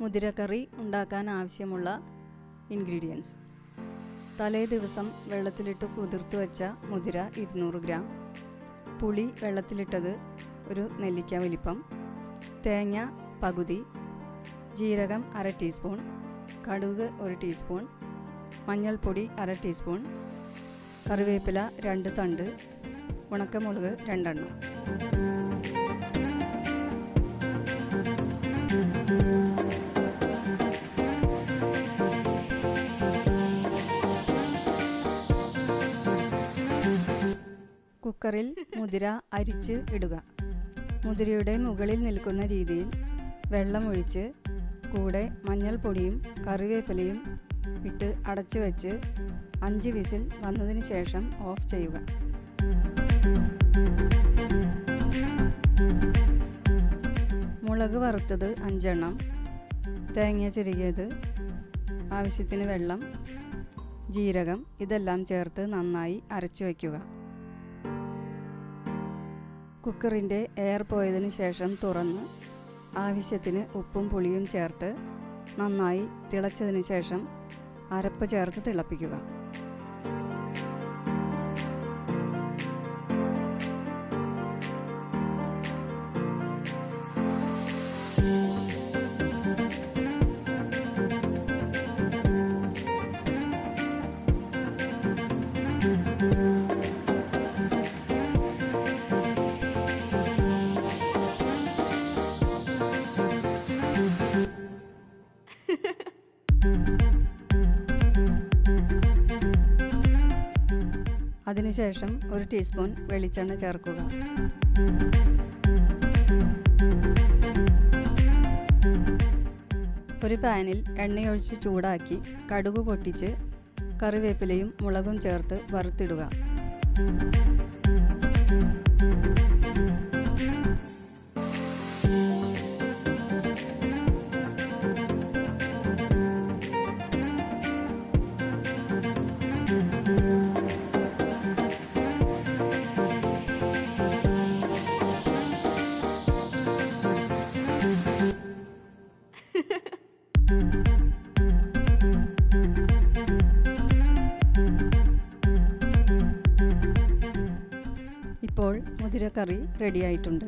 മുതിരക്കറി ഉണ്ടാക്കാൻ ആവശ്യമുള്ള ഇൻഗ്രീഡിയൻസ്: തലേ ദിവസം വെള്ളത്തിലിട്ട് കുതിർത്ത് വെച്ച മുതിര 200 ഗ്രാം, പുളി വെള്ളത്തിലിട്ടത് ഒരു നെല്ലിക്ക വലിപ്പം, തേങ്ങ പകുതി, ജീരകം 1/2 ടീസ്പൂൺ, കടുക് 1 ടീസ്പൂൺ, മഞ്ഞൾപ്പൊടി 1/2 ടീസ്പൂൺ, കറിവേപ്പില 2 തണ്ട്, ഉണക്കമുളക് 2 എണ്ണം. കുക്കറിൽ മുതിര അരിച്ച് ഇടുക. മുതിരയുടെ മുകളിൽ നിൽക്കുന്ന രീതിയിൽ വെള്ളമൊഴിച്ച് കൂടെ മഞ്ഞൾപ്പൊടിയും കറിവേപ്പിലയും ഇട്ട് അടച്ചു വെച്ച് 5 വിസിൽ വന്നതിന് ശേഷം ഓഫ് ചെയ്യുക. മുളക് വറുത്തത് 5 എണ്ണം, തേങ്ങ ചിരകിയത്, ആവശ്യത്തിന് വെള്ളം, ജീരകം ഇതെല്ലാം ചേർത്ത് നന്നായി അരച്ചു വയ്ക്കുക. കുക്കറിൻ്റെ എയർ പോയതിനു ശേഷം തുറന്ന് ആവശ്യത്തിന് ഉപ്പും പുളിയും ചേർത്ത് നന്നായി തിളച്ചതിന് ശേഷം അരപ്പ് ചേർത്ത് തിളപ്പിക്കുക. അതിനുശേഷം 1 ടീസ്പൂൺ വെളിച്ചെണ്ണ ചേർക്കുക. ഒരു പാനിൽ എണ്ണയൊഴിച്ച് ചൂടാക്കി കടുക് പൊട്ടിച്ച് കറിവേപ്പിലയും മുളകും ചേർത്ത് വറുത്തിടുക. ഇപ്പോൾ മുതിരക്കറി റെഡിയായിട്ടുണ്ട്.